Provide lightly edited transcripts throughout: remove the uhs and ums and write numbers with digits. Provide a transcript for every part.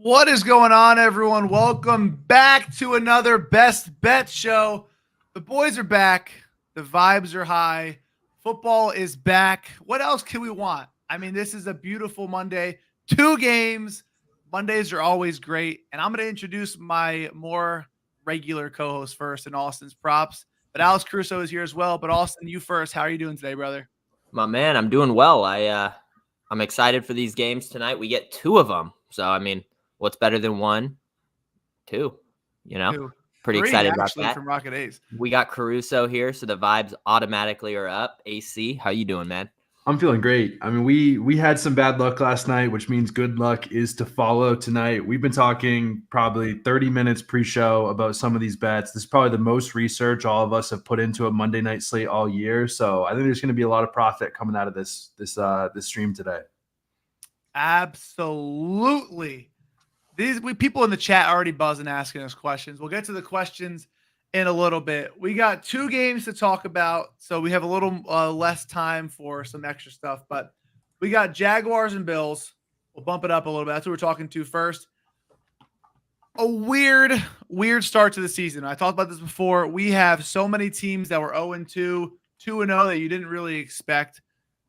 What is going on, everyone? Welcome back to another Best Bet show. The boys are back. The vibes are high. Football is back. What else can we want? I mean, this is a beautiful Monday. 2 games. Mondays are always great. And I'm going to introduce my more regular co-host first in Austin's props. But Alex Crusoe is here as well. But Austin, you first. How are you doing today, brother? My man, I'm doing well. I'm excited for these games tonight. We get 2 of them. So, I mean, what's better than 1? 2, Pretty 3, excited about actually, that. from Rocket A's. We got Caruso here, so the vibes automatically are up. AC, how you doing, man? I'm feeling great. I mean, we had some bad luck last night, which means good luck is to follow tonight. We've been talking probably 30 minutes pre-show about some of these bets. This is probably the most research all of us have put into a Monday night slate all year. So I think there's going to be a lot of profit coming out of this stream today. Absolutely. People in the chat already buzzing asking us questions. We'll get to the questions in a little bit. We got 2 games to talk about, so we have a little less time for some extra stuff. But we got Jaguars and Bills. We'll bump it up a little bit. That's what we're talking to first. A weird start to the season. I talked about this before. We have so many teams that were 0-2, 2-0 that you didn't really expect.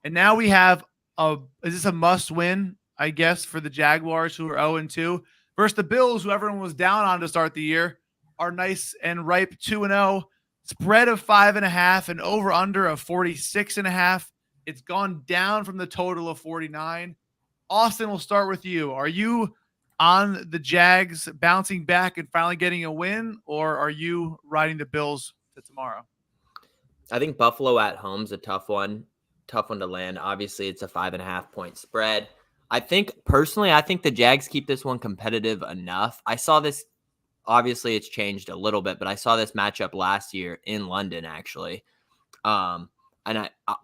And now we have is this a must-win, I guess, for the Jaguars, who are 0-2, versus the Bills, who everyone was down on to start the year, are nice and ripe 2-0. Spread of 5.5 and over-under of 46.5. It's gone down from the total of 49. Austin, we'll start with you. Are you on the Jags bouncing back and finally getting a win, or are you riding the Bills to tomorrow? I think Buffalo at home's a tough one to land. Obviously, it's a 5.5 point spread. I think the Jags keep this one competitive enough. I saw this, obviously it's changed a little bit, but I saw this matchup last year in London, actually. And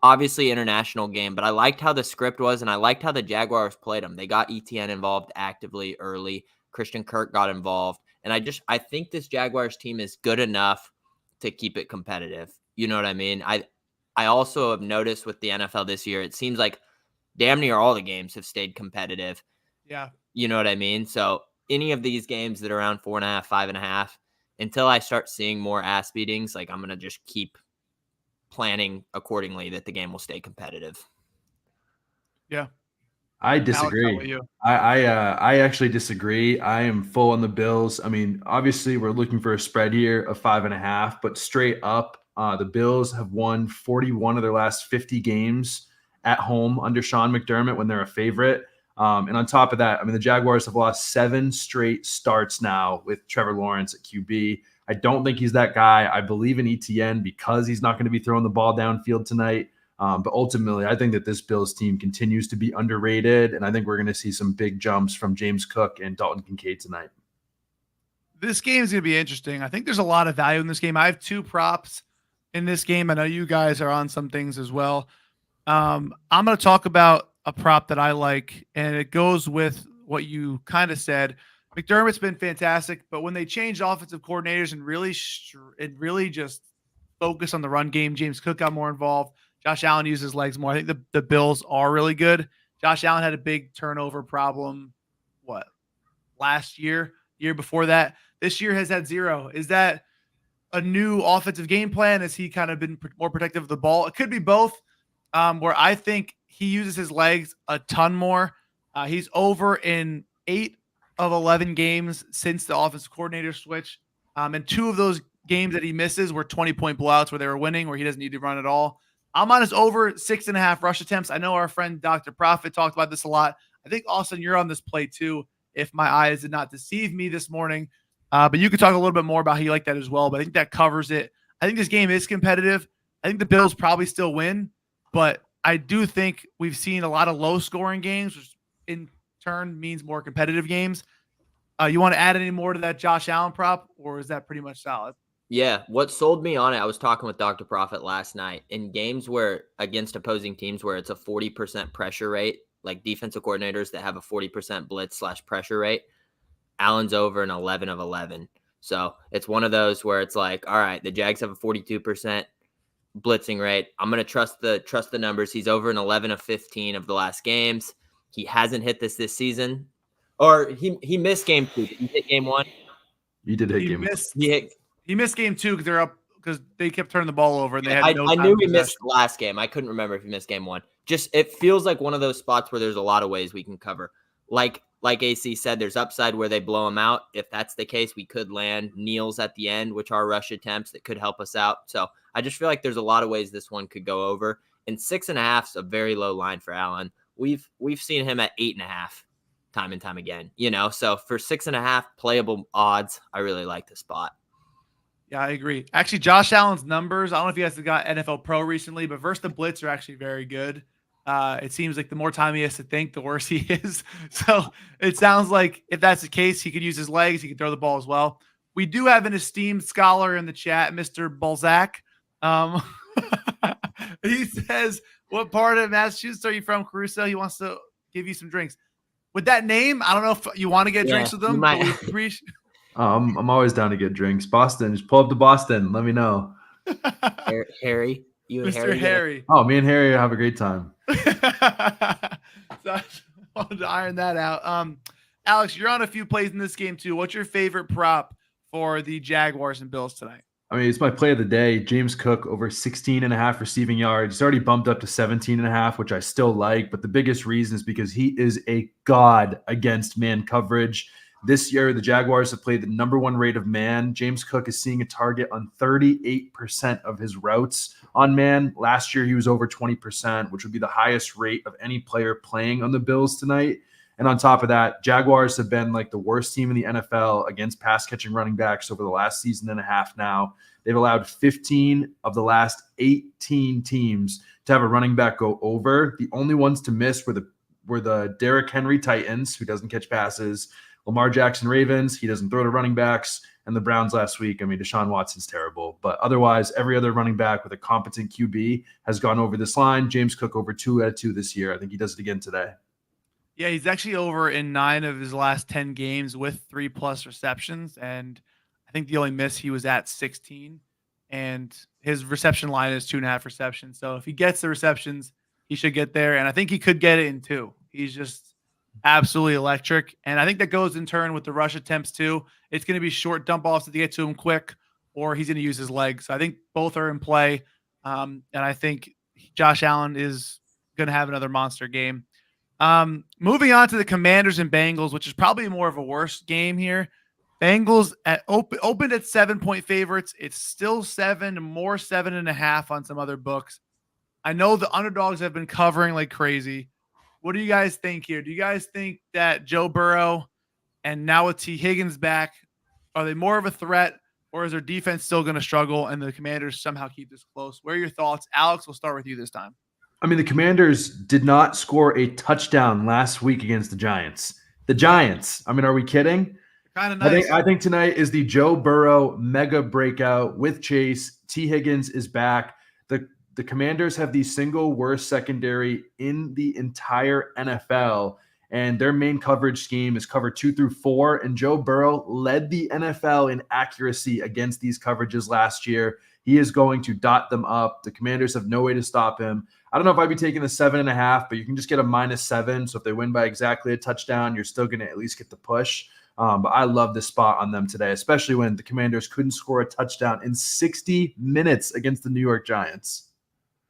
obviously international game, but I liked how the script was, and I liked how the Jaguars played them. They got ETN involved actively early. Christian Kirk got involved. And I think this Jaguars team is good enough to keep it competitive. You know what I mean? I also have noticed with the NFL this year, it seems like damn near all the games have stayed competitive. Yeah. You know what I mean? So any of these games that are around 4.5, 5.5, until I start seeing more ass beatings, like I'm going to just keep planning accordingly that the game will stay competitive. Yeah. I disagree. I actually disagree. I am full on the Bills. I mean, obviously we're looking for a spread here of 5.5, but straight up, the Bills have won 41 of their last 50 games at home under Sean McDermott when they're a favorite. And on top of that, I mean, the Jaguars have lost 7 straight starts now with Trevor Lawrence at QB. I don't think he's that guy. I believe in ETN because he's not going to be throwing the ball downfield tonight. But ultimately, I think that this Bills team continues to be underrated, and I think we're going to see some big jumps from James Cook and Dalton Kincaid tonight. This game is going to be interesting. I think there's a lot of value in this game. I have 2 props in this game. I know you guys are on some things as well. I'm going to talk about a prop that I like, and it goes with what you kind of said. McDermott's been fantastic, but when they changed offensive coordinators and really just focused on the run game, James Cook got more involved. Josh Allen used his legs more. I think the Bills are really good. Josh Allen had a big turnover problem, last year before that. This year has had 0. Is that a new offensive game plan? Has he kind of been more protective of the ball? It could be both, where I think he uses his legs a ton more. He's over in 8 of 11 games since the offensive coordinator switch. And 2 of those games that he misses were 20-point blowouts where they were winning, where he doesn't need to run at all. I'm on his over 6.5 rush attempts. I know our friend Dr. Profit talked about this a lot. I think, Austin, you're on this play too, if my eyes did not deceive me this morning. But you could talk a little bit more about how you like that as well. But I think that covers it. I think this game is competitive. I think the Bills probably still win, but I do think we've seen a lot of low-scoring games, which in turn means more competitive games. You want to add any more to that Josh Allen prop, or is that pretty much solid? Yeah, what sold me on it, I was talking with Dr. Profit last night, in games where against opposing teams where it's a 40% pressure rate, like defensive coordinators that have a 40% blitz/pressure rate, Allen's over an 11 of 11. So it's one of those where it's like, all right, the Jags have a 42% blitzing rate. I'm going to trust the numbers. He's over an 11 of 15 of the last games. He hasn't hit this season. Or he missed game 2. Did he hit game 1? He did hit He game missed. 1. He missed game 2 because they're up because they kept turning the ball over and they had no I time knew to he missed the last game. I couldn't remember if he missed game 1. Just it feels like one of those spots where there's a lot of ways we can cover. Like AC said, there's upside where they blow him out. If that's the case, we could land kneels at the end, which are rush attempts that could help us out. So I just feel like there's a lot of ways this one could go over. And 6.5 is a very low line for Allen. We've seen him at 8.5 time and time again. So for 6.5 playable odds, I really like the spot. Yeah, I agree. Actually, Josh Allen's numbers, I don't know if you guys have got NFL Pro recently, but versus the blitz are actually very good. It seems like the more time he has to think, the worse he is. So it sounds like if that's the case, he could use his legs. He could throw the ball as well. We do have an esteemed scholar in the chat, Mr. Balzac. He says, what part of Massachusetts are you from, Caruso? He wants to give you some drinks. With that name, I don't know if you want to get drinks with them. But we appreciate. I'm always down to get drinks. Boston, just pull up to Boston. Let me know. Harry, you and Mr. Harry. Oh, me and Harry have a great time. So I wanted to iron that out. Alex, you're on a few plays in this game too. What's your favorite prop for the Jaguars and Bills tonight? I mean, it's my play of the day. James Cook over 16.5 receiving yards. He's already bumped up to 17.5, which I still like. But the biggest reason is because he is a god against man coverage. This year, the Jaguars have played the number 1 rate of man. James Cook is seeing a target on 38% of his routes on man. Last year, he was over 20%, which would be the highest rate of any player playing on the Bills tonight. And on top of that, Jaguars have been like the worst team in the NFL against pass-catching running backs over the last season and a half now. They've allowed 15 of the last 18 teams to have a running back go over. The only ones to miss were the Derrick Henry Titans, who doesn't catch passes, Lamar Jackson Ravens, he doesn't throw to running backs, and the Browns last week. I mean, Deshaun Watson's terrible. But otherwise, every other running back with a competent QB has gone over this line. James Cook over 2 out of 2 this year. I think he does it again today. Yeah, he's actually over in 9 of his last 10 games with 3+ receptions. And I think the only miss he was at 16. And his reception line is 2.5 receptions. So if he gets the receptions, he should get there. And I think he could get it in 2. He's just absolutely electric. And I think that goes in turn with the rush attempts too. It's going to be short dump offs to get to him quick, or he's going to use his legs. So I think both are in play. And I think Josh Allen is going to have another monster game. Moving on to the Commanders and Bengals, which is probably more of a worse game here. Bengals opened at 7-point favorites. It's still 7, more 7.5 on some other books. I know the underdogs have been covering like crazy. What do you guys think here? Do you guys think that Joe Burrow and now with T. Higgins back, are they more of a threat, or is their defense still going to struggle and the Commanders somehow keep this close? What are your thoughts? Alex, we'll start with you this time. I mean, the Commanders did not score a touchdown last week against the Giants. The Giants. I mean, are we kidding? Kind of nice. I think tonight is the Joe Burrow mega breakout with Chase. T. Higgins is back. The Commanders have the single worst secondary in the entire NFL, and their main coverage scheme is cover 2 through 4, and Joe Burrow led the NFL in accuracy against these coverages last year. He is going to dot them up. The Commanders have no way to stop him. I don't know if I'd be taking the 7.5, but you can just get a -7. So if they win by exactly a touchdown, you're still going to at least get the push. But I love this spot on them today, especially when the Commanders couldn't score a touchdown in 60 minutes against the New York Giants.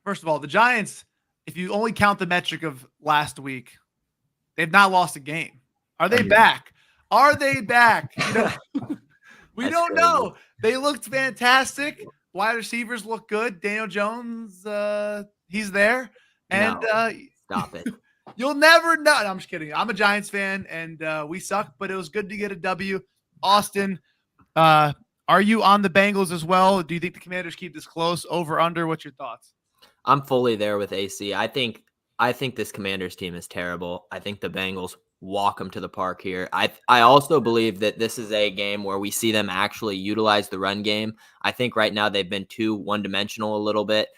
First of all, the Giants, if you only count the metric of last week, they've not lost a game. Are they back? Are they back? We don't know. They looked fantastic. Wide receivers look good. Daniel Jones, he's there. And stop it. You'll never know. No, I'm just kidding. I'm a Giants fan, and we suck, but it was good to get a W. Austin, are you on the Bengals as well? Do you think the Commanders keep this close, over, under? What's your thoughts? I'm fully there with AC. I think this Commanders team is terrible. I think the Bengals walk them to the park here. I also believe that this is a game where we see them actually utilize the run game. I think right now they've been too one-dimensional a little bit.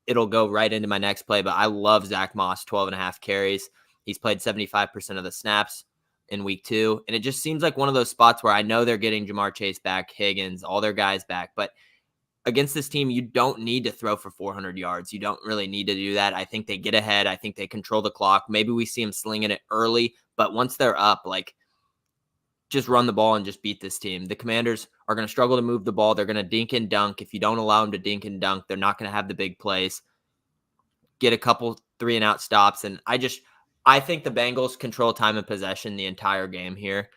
It'll go right into my next play, but I love Zach Moss, 12.5 carries. He's played 75% of the snaps in week 2. And it just seems like one of those spots where I know they're getting Jamar Chase back, Higgins, all their guys back, but against this team, you don't need to throw for 400 yards. You don't really need to do that. I think they get ahead. I think they control the clock. Maybe we see them slinging it early, but once they're up, like, just run the ball and just beat this team. The Commanders are going to struggle to move the ball. They're going to dink and dunk. If you don't allow them to dink and dunk, they're not going to have the big plays. Get a couple 3-and-out stops. And I think the Bengals control time and possession the entire game here,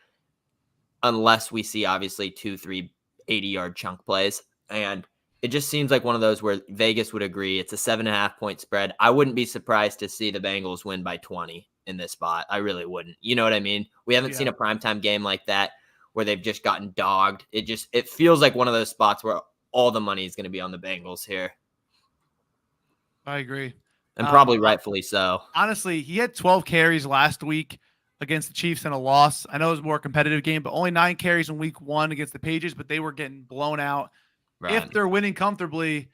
unless we see obviously 2-3 80-yard chunk plays. And it just seems like one of those where Vegas would agree. It's a 7.5-point spread. I wouldn't be surprised to see the Bengals win by 20 in this spot. I really wouldn't. You know what I mean? We haven't seen a primetime game like that where they've just gotten dogged. It feels like one of those spots where all the money is going to be on the Bengals here. I agree. And probably rightfully so. Honestly, he had 12 carries last week against the Chiefs in a loss. I know it was a more competitive game, but only 9 carries in week 1 against the Patriots, but they were getting blown out. Right. If they're winning comfortably,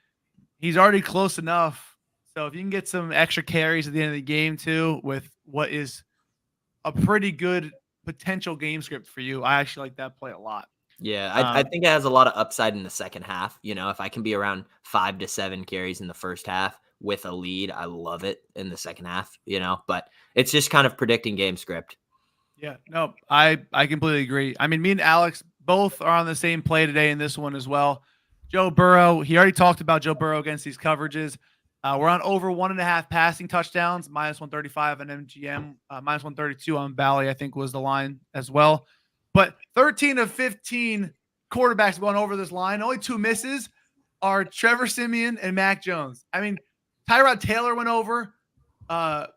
he's already close enough. So if you can get some extra carries at the end of the game too, with what is a pretty good potential game script for you, I actually like that play a lot. Yeah, I think it has a lot of upside in the second half. You know, if I can be around 5 to 7 carries in the first half with a lead, I love it in the second half, you know, but it's just kind of predicting game script. Yeah, no, I completely agree. I mean, me and Alex both are on the same play today in this one as well. Joe Burrow, he already talked about Joe Burrow against these coverages. We're on over 1.5 passing touchdowns, -135 on MGM, -132 on Bally, I think was the line as well. But 13 of 15 quarterbacks going over this line. Only 2 misses are Trevor Siemian and Mac Jones. I mean, Tyrod Taylor went over. I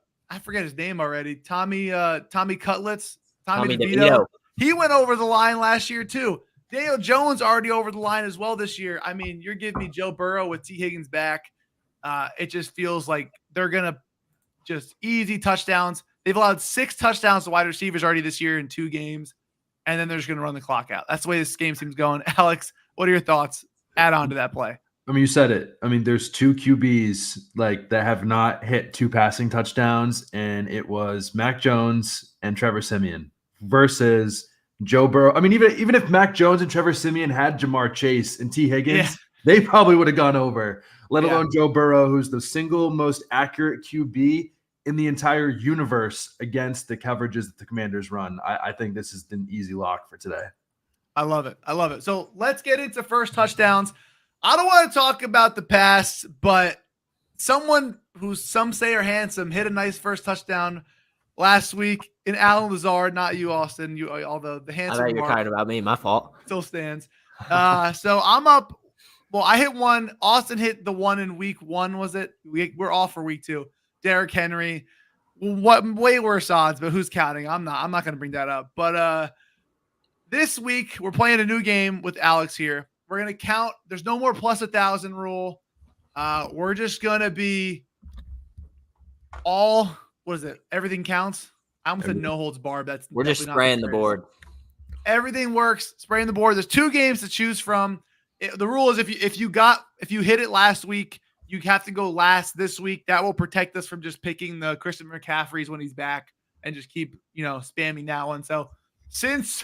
forget his name already. Tommy Cutlets. Tommy DeVito. He went over the line last year too. Daniel Jones already over the line as well this year. I mean, you're giving me Joe Burrow with T. Higgins back. It just feels like they're going to just easy touchdowns. They've allowed 6 touchdowns to wide receivers already this year in 2 games, and then they're just going to run the clock out. That's the way this game seems going. Alex, what are your thoughts? Add on to that play. I mean, you said it. I mean, there's 2 QBs like that have not hit 2 passing touchdowns, and it was Mac Jones and Trevor Siemian versus Joe Burrow. I mean, even if Mac Jones and Trevor Siemian had Jamar Chase and T. Higgins, they probably would have gone over, let alone Joe Burrow, who's the single most accurate QB in the entire universe against the coverages that the Commanders run. I think this is an easy lock for today. I love it. I love it. So let's get into first touchdowns. I don't want to talk about the pass, but someone who some say are handsome hit a nice first touchdown last week in Allen Lazard, not you, Austin. You, although the handsome. I thought you were talking about me. My fault. Still stands. So I'm up. Well, I hit one. Austin hit the one in week 1. Was it? We're off for week 2. Derrick Henry. Way worse odds, but who's counting? I'm not going to bring that up. But this week we're playing a new game with Alex here. We're going to count. There's no more plus 1,000 rule. We're just going to be all, what is it? Everything counts. I almost said no holds barred. We're just spraying the board. Everything works. Spraying the board. There's 2 games to choose from. The rule is if you hit it last week, you have to go last this week. That will protect us from just picking the Christian McCaffreys when he's back and just keep, spamming that one. So since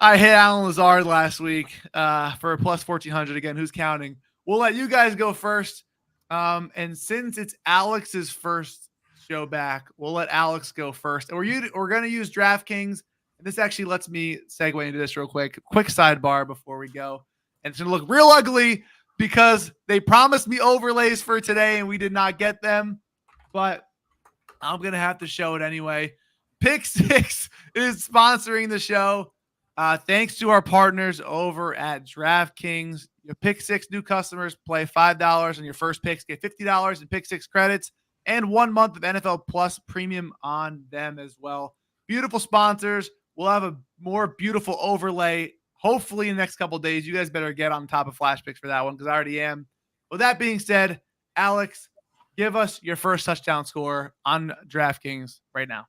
I hit Allen Lazard last week for a plus 1,400. Again, who's counting? We'll let you guys go first. And since it's Alex's first show back, we'll let Alex go first. And we're going to use DraftKings. And this actually lets me segue into this real quick. Quick sidebar before we go. And it's going to look real ugly because they promised me overlays for today and we did not get them. But I'm going to have to show it anyway. Pick Six is sponsoring the show. Thanks to our partners over at DraftKings. Your Pick Six new customers play $5 on your first picks, get $50 in Pick Six credits, and 1 month of NFL Plus premium on them as well. Beautiful sponsors. We'll have a more beautiful overlay hopefully in the next couple of days. You guys better get on top of Flashpicks for that one because I already am. With that being said, Alex, give us your first touchdown score on DraftKings right now.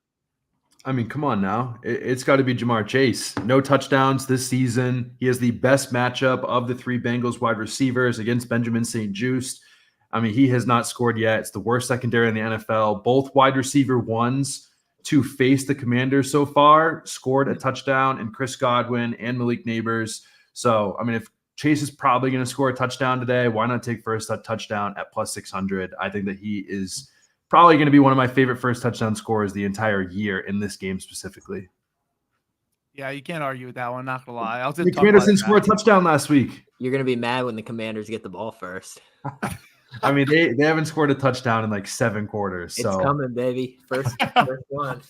I mean, come on now. It's got to be Jamar Chase. No touchdowns this season. He has the best matchup of the 3 Bengals wide receivers against Benjamin St-Juste. I mean, he has not scored yet. It's the worst secondary in the NFL. Both wide receiver ones to face the Commanders so far scored a touchdown, and Chris Godwin and Malik Neighbors. So, I mean, if Chase is probably going to score a touchdown today. Why not take first touchdown at plus 600? I think that he is probably going to be one of my favorite first touchdown scorers the entire year in this game specifically. Yeah, you can't argue with that one. Not gonna lie. The Commanders didn't score a touchdown last week. You're going to be mad when the Commanders get the ball first. I mean, they haven't scored a touchdown in like 7 quarters. So it's coming, baby. First one.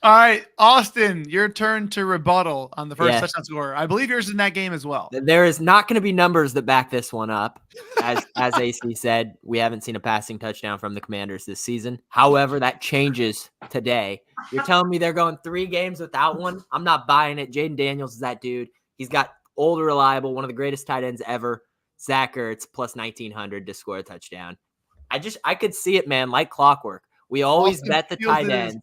All right, Austin, your turn to rebuttal on the first touchdown scorer. I believe yours is in that game as well. There is not going to be numbers that back this one up. As AC said, we haven't seen a passing touchdown from the Commanders this season. However, that changes today. You're telling me they're going 3 games without one? I'm not buying it. Jaden Daniels is that dude. He's got old, reliable, one of the greatest tight ends ever. Zach Ertz plus 1,900 to score a touchdown. I could see it, man, like clockwork. We always bet the tight end.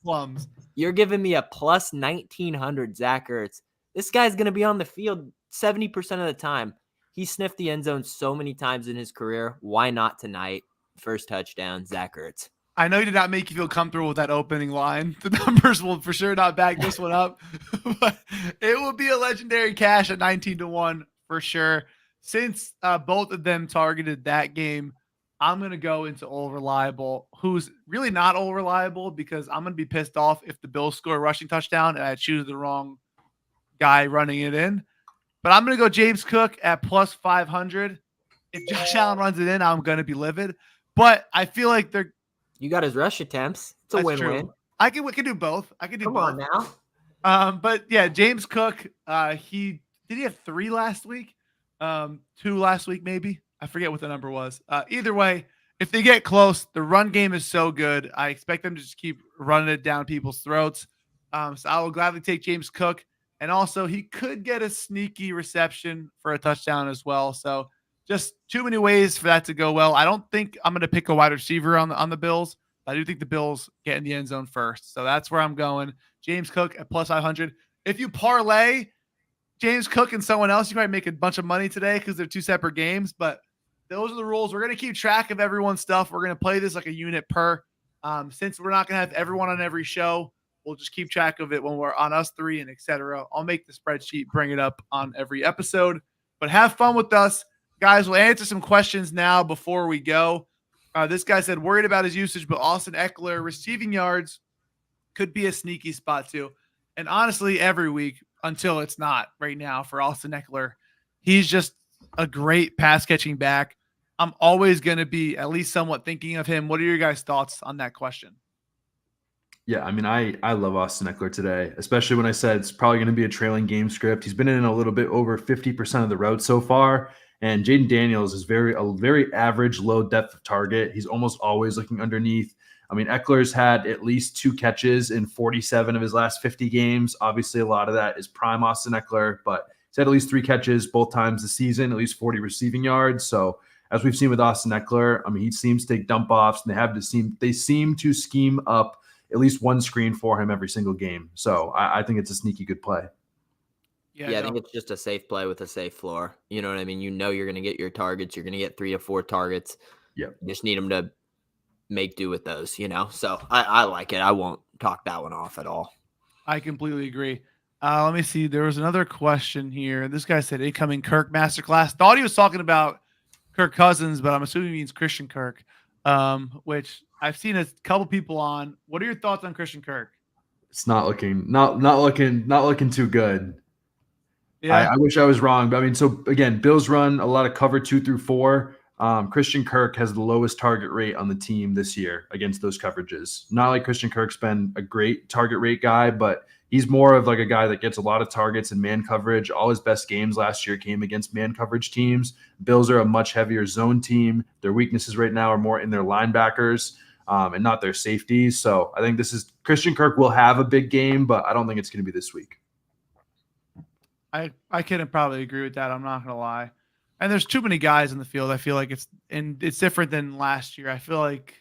You're giving me a plus 1,900 Zach Ertz. This guy's going to be on the field 70% of the time. He sniffed the end zone so many times in his career. Why not tonight? First touchdown, Zach Ertz. I know he did not make you feel comfortable with that opening line. The numbers will for sure not back this one up. But it will be a legendary cash at 19-1 for sure. Since both of them targeted that game, I'm going to go into Old Reliable, who's really not Old Reliable because I'm going to be pissed off if the Bills score a rushing touchdown and I choose the wrong guy running it in. But I'm going to go James Cook at plus 500. If Josh Allen runs it in, I'm going to be livid. But I feel like you got his rush attempts. It's a win-win. We can do both. I can do both. Come on now. But yeah, James Cook, did he have 3 last week? 2 last week, maybe. I forget what the number was. Either way, if they get close, the run game is so good. I expect them to just keep running it down people's throats. So I will gladly take James Cook. And also, he could get a sneaky reception for a touchdown as well. So just too many ways for that to go well. I don't think I'm going to pick a wide receiver on the Bills. I do think the Bills get in the end zone first. So that's where I'm going. James Cook at plus 500. If you parlay James Cook and someone else, you might make a bunch of money today because they're 2 separate games. But those are the rules. We're going to keep track of everyone's stuff. We're going to play this like a unit per. Since we're not going to have everyone on every show, we'll just keep track of it when we're on us 3 and etc. I'll make the spreadsheet, bring it up on every episode. But have fun with us. Guys, we'll answer some questions now before we go. This guy said, worried about his usage, but Austin Eckler receiving yards could be a sneaky spot too. And honestly, every week until it's not right now for Austin Eckler. He's just a great pass catching back. I'm always going to be at least somewhat thinking of him. What are your guys' thoughts on that question? Yeah, I mean, I love Austin Eckler today, especially when I said it's probably going to be a trailing game script. He's been in a little bit over 50% of the route so far. And Jaden Daniels is a very average, low depth of target. He's almost always looking underneath. I mean, Eckler's had at least 2 catches in 47 of his last 50 games. Obviously, a lot of that is prime Austin Eckler, but he's had at least 3 catches both times this season, at least 40 receiving yards. So as we've seen with Austin Eckler, I mean, he seems to take dump offs, and they seem to scheme up at least one screen for him every single game. So I think it's a sneaky good play. Yeah, I think it's just a safe play with a safe floor. You know what I mean? You know you're going to get your targets. You're going to get 3 to 4 targets. Yeah, you just need them to make do with those, you know? So I like it. I won't talk that one off at all. I completely agree. Let me see. There was another question here. This guy said incoming Kirk masterclass. Thought he was talking about Kirk Cousins, but I'm assuming he means Christian Kirk, which I've seen a couple people on. What are your thoughts on Christian Kirk? It's not looking too good. Yeah. I wish I was wrong, but I mean, so again, Bills run a lot of cover 2 through 4. Christian Kirk has the lowest target rate on the team this year against those coverages. Not like Christian Kirk's been a great target rate guy, but he's more of like a guy that gets a lot of targets in man coverage. All his best games last year came against man coverage teams. Bills are a much heavier zone team. Their weaknesses right now are more in their linebackers and not their safeties. So I think Christian Kirk will have a big game, but I don't think it's going to be this week. I can probably agree with that. I'm not going to lie. And there's too many guys in the field. I feel like it's different than last year. I feel like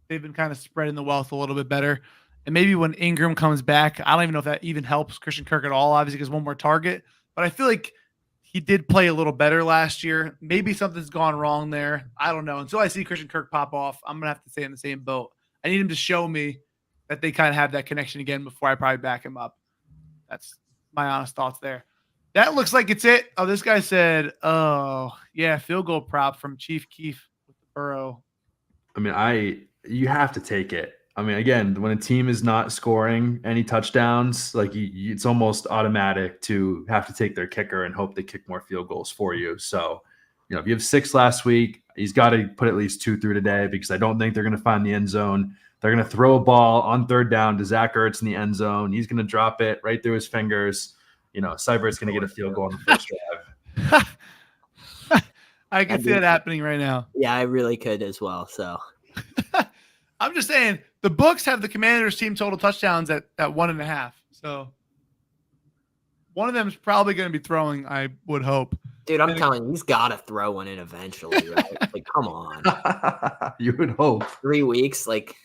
they've been kind of spreading the wealth a little bit better. And maybe when Ingram comes back, I don't even know if that even helps Christian Kirk at all, obviously, because one more target. But I feel like he did play a little better last year. Maybe something's gone wrong there. I don't know. Until I see Christian Kirk pop off, I'm going to have to stay in the same boat. I need him to show me that they kind of have that connection again before I probably back him up. That's my honest thoughts there. That looks like it's it. Oh, this guy said, oh, yeah, field goal prop from Chief Keef with the Burrow. I mean, you have to take it. I mean, again, when a team is not scoring any touchdowns, like it's almost automatic to have to take their kicker and hope they kick more field goals for you. So, if you have 6 last week, he's got to put at least 2 through today, because I don't think they're going to find the end zone. They're going to throw a ball on 3rd down to Zach Ertz in the end zone. He's going to drop it right through his fingers. Seibert's going to get a field goal on the first drive. I can see that happening right now. Yeah, I really could as well. So I'm just saying the books have the Commanders team total touchdowns at 1.5. So one of them is probably going to be throwing, I would hope. Dude, I'm telling you, he's got to throw one in eventually, right? Like, come on. You would hope. 3 weeks, like,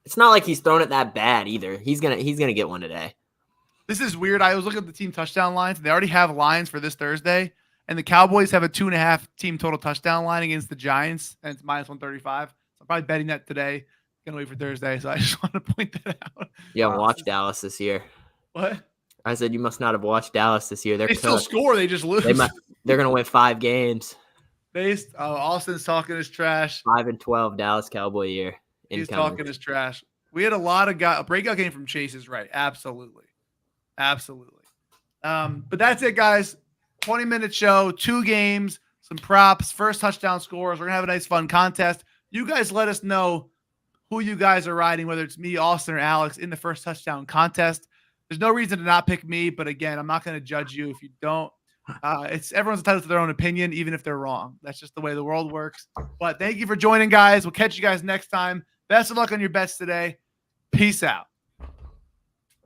it's not like he's thrown it that bad either. He's gonna get one today. This is weird. I was looking at the team touchdown lines. They already have lines for this Thursday, and the Cowboys have a 2.5 team total touchdown line against the Giants, and it's -135. So I'm probably betting that today. Gonna wait for Thursday, so I just want to point that out. You haven't watched Dallas this year. What? I said you must not have watched Dallas this year. They still score. They just lose. They're going to win 5 games. Austin's talking his trash. 5-12 Dallas Cowboy year. He's talking his trash. We had a lot of guys. A breakout game from Chase is right. Absolutely. But that's it, guys. 20-minute show, 2 games, some props, first touchdown scores. We're going to have a nice, fun contest. You guys let us know who you guys are riding, whether it's me, Austin, or Alex, in the first touchdown contest. There's no reason to not pick me, but again, I'm not going to judge you if you don't. Everyone's entitled to their own opinion, even if they're wrong. That's just the way the world works. But thank you for joining, guys. We'll catch you guys next time. Best of luck on your bets today. Peace out.